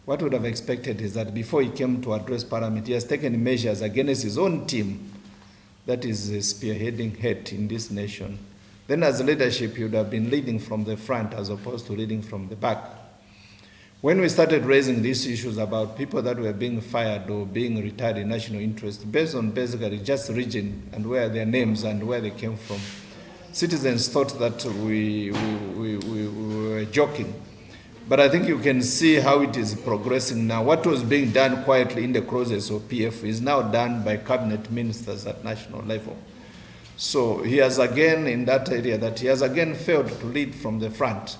what we would have expected is that before he came to address Parliament, he has taken measures against his own team that is spearheading hate in this nation. Then as leadership, he would have been leading from the front as opposed to leading from the back. When we started raising these issues about people that were being fired or being retired in national interest, based on basically just region and where their names and where they came from, citizens thought that we were joking. But I think you can see how it is progressing now. What was being done quietly in the closets of PF is now done by cabinet ministers at national level. So he has again, in that area, that he has again failed to lead from the front.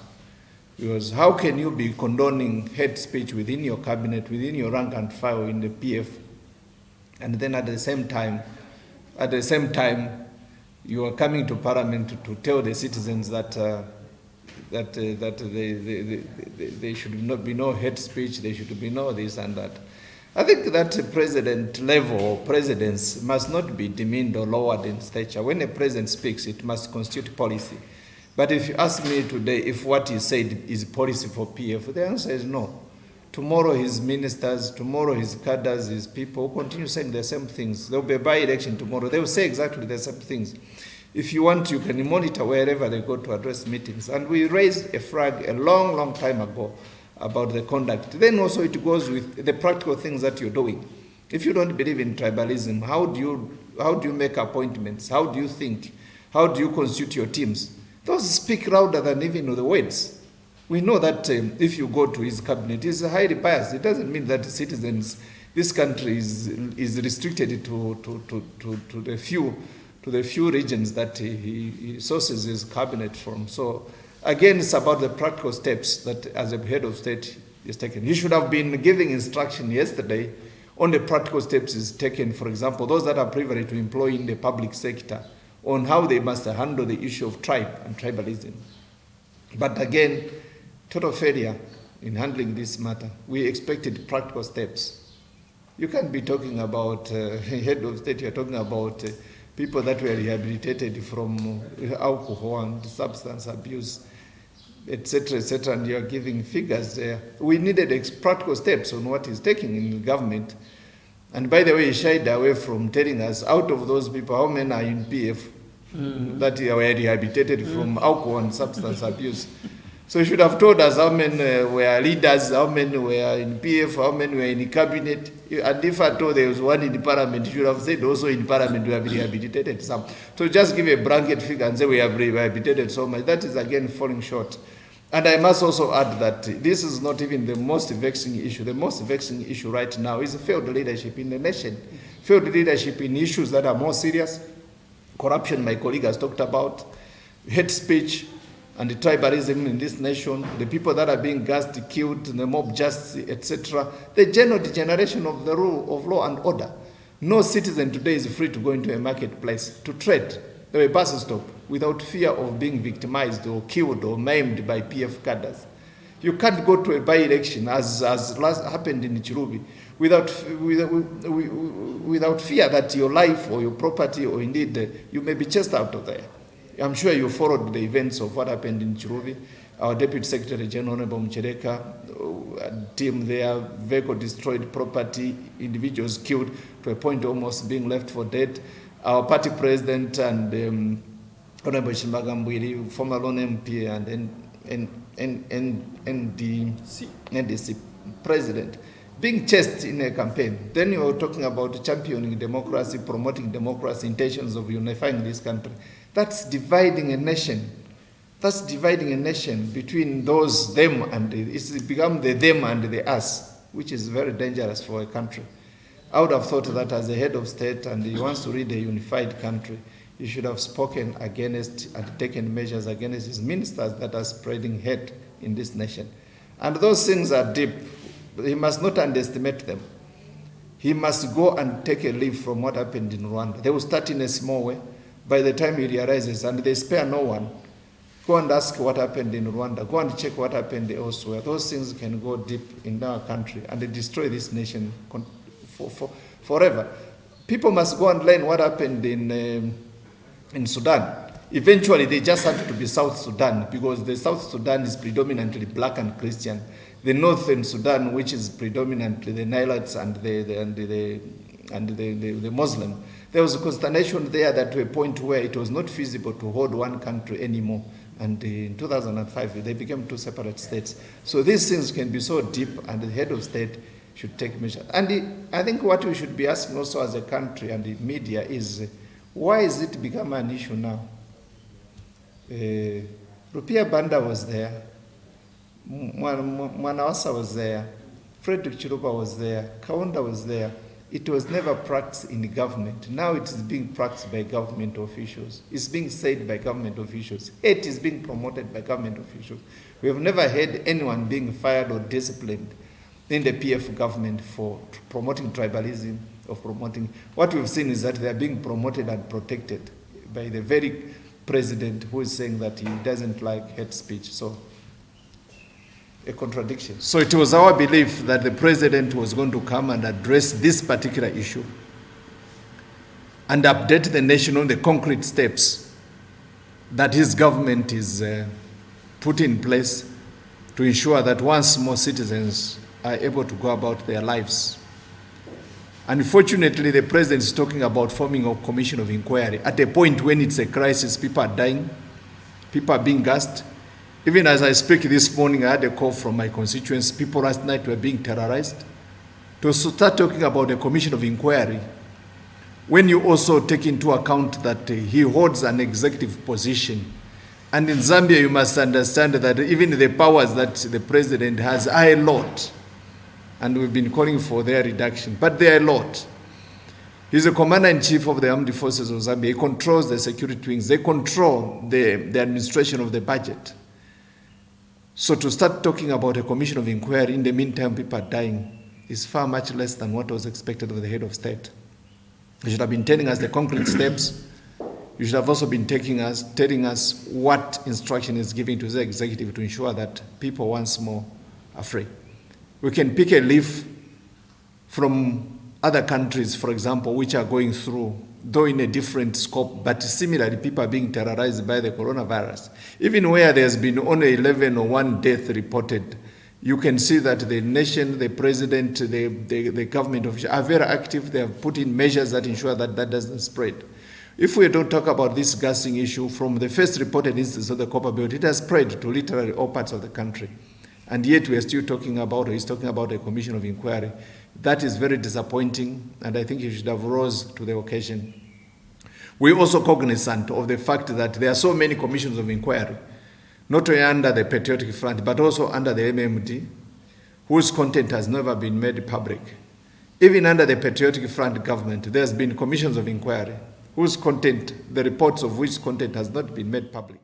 Because how can you be condoning hate speech within your cabinet, within your rank and file in the PF, and then at the same time, you are coming to Parliament to tell the citizens that there should not be no hate speech, there should be no this and that. I think that president level or presidents must not be demeaned or lowered in stature. When a president speaks, it must constitute policy. But if you ask me today if what he said is policy for PF, the answer is no. Tomorrow his ministers, tomorrow his cadres, his people will continue saying the same things. There will be a by-election tomorrow. They will say exactly the same things. If you want, you can monitor wherever they go to address meetings. And we raised a flag a long, long time ago about the conduct. Then also it goes with the practical things that you're doing. If you don't believe in tribalism, how do you make appointments? How do you think? How do you constitute your teams? Those speak louder than even the words. We know that if you go to his cabinet, he's highly biased. It doesn't mean that citizens, this country is restricted to the few regions that he sources his cabinet from. So again, it's about the practical steps that as a head of state is taken. He should have been giving instruction yesterday on the practical steps is taken, for example, those that are privileged to employ in the public sector, on how they must handle the issue of tribe and tribalism. But again, total failure in handling this matter. We expected practical steps. You can't be talking about head of state, you're talking about people that were rehabilitated from alcohol and substance abuse, etc., and you're giving figures there. We needed practical steps on what is taking in the government. And by the way, he shied away from telling us, out of those people, how many are in PF that were rehabilitated from alcohol and substance abuse. So he should have told us how many were leaders, how many were in PF, how many were in cabinet. And if I told there was one in Parliament, he should have said also in Parliament we have rehabilitated some. So just give a blanket figure and say we have rehabilitated so much. That is again falling short. And I must also add that this is not even the most vexing issue. The most vexing issue right now is failed leadership in the nation. Failed leadership in issues that are more serious. Corruption, my colleague has talked about. Hate speech and the tribalism in this nation. The people that are being gassed, killed, the mob justice, etc. The general degeneration of the rule of law and order. No citizen today is free to go into a marketplace to trade a bus stop without fear of being victimized or killed or maimed by PF cadres. You can't go to a by-election, as last happened in Chirubi, without fear that your life or your property or indeed you may be chased out of there. I'm sure you followed the events of what happened in Chirubi. Our Deputy Secretary General, Honorable Mchereka, team there, vehicle destroyed, property, individuals killed to a point almost being left for dead. Our party president and Honorable Shimagambwili, former Lone MP and the NDC president, being chased in a campaign. Then you are talking about championing democracy, promoting democracy, intentions of unifying this country. That's dividing a nation. That's dividing a nation between those, them, and it's become the them and the us, which is very dangerous for a country. I would have thought that as a head of state and he wants to lead a unified country, he should have spoken against and taken measures against his ministers that are spreading hate in this nation. And those things are deep. He must not underestimate them. He must go and take a leaf from what happened in Rwanda. They will start in a small way. By the time he realizes, and they spare no one, go and ask what happened in Rwanda. Go and check what happened elsewhere. Those things can go deep in our country and they destroy this nation forever. People must go and learn what happened in Sudan. Eventually, they just had to be South Sudan because the South Sudan is predominantly black and Christian. the northern Sudan, which is predominantly the Nilotes and the Muslim, there was a consternation there that to a point where it was not feasible to hold one country anymore. And in 2005, they became two separate states. So these things can be so deep, and the head of state should take measures. And I think what we should be asking also as a country and the media is, why has it become an issue now? Rupia Banda was there, Mwanawasa was there, Frederick Chiruba was there, Kaunda was there. It was never practiced in the government. Now it is being practiced by government officials. It's being said by government officials. Hate is being promoted by government officials. We have never heard anyone being fired or disciplined in the PF government for promoting tribalism or promoting. What we've seen is that they are being promoted and protected by the very president who is saying that he doesn't like hate speech. So, a contradiction. So it was our belief that the president was going to come and address this particular issue and update the nation on the concrete steps that his government is put in place to ensure that once more citizens are able to go about their lives. Unfortunately, the president is talking about forming a commission of inquiry at a point when it's a crisis. People are dying, people are being gassed. Even as I speak this morning, I had a call from my constituents. People last night were being terrorized. To start talking about a commission of inquiry, when you also take into account that he holds an executive position. And in Zambia, you must understand that even the powers that the president has are a lot. And we've been calling for their reduction, but they are a lot. He's the commander-in-chief of the armed forces of Zambia. He controls the security wings. They control the administration of the budget. So to start talking about a commission of inquiry, in the meantime people are dying, is far much less than what was expected of the head of state. You should have been telling us the concrete steps. You should have also been telling us what instruction is given to the executive to ensure that people once more are free. We can pick a leaf from other countries, for example, which are going through, though in a different scope, but similarly, people are being terrorized by the coronavirus. Even where there's been only 11 or 1 death reported, you can see that the nation, the president, the government officials are very active. They have put in measures that ensure that that doesn't spread. If we don't talk about this gassing issue, from the first reported instance of the copper belt, it has spread to literally all parts of the country. And yet we are still talking about, or he's talking about a commission of inquiry. That is very disappointing, and I think he should have rose to the occasion. We're also cognizant of the fact that there are so many commissions of inquiry, not only under the Patriotic Front, but also under the MMD, whose content has never been made public. Even under the Patriotic Front government, there's been commissions of inquiry, whose content, the reports of which content has not been made public.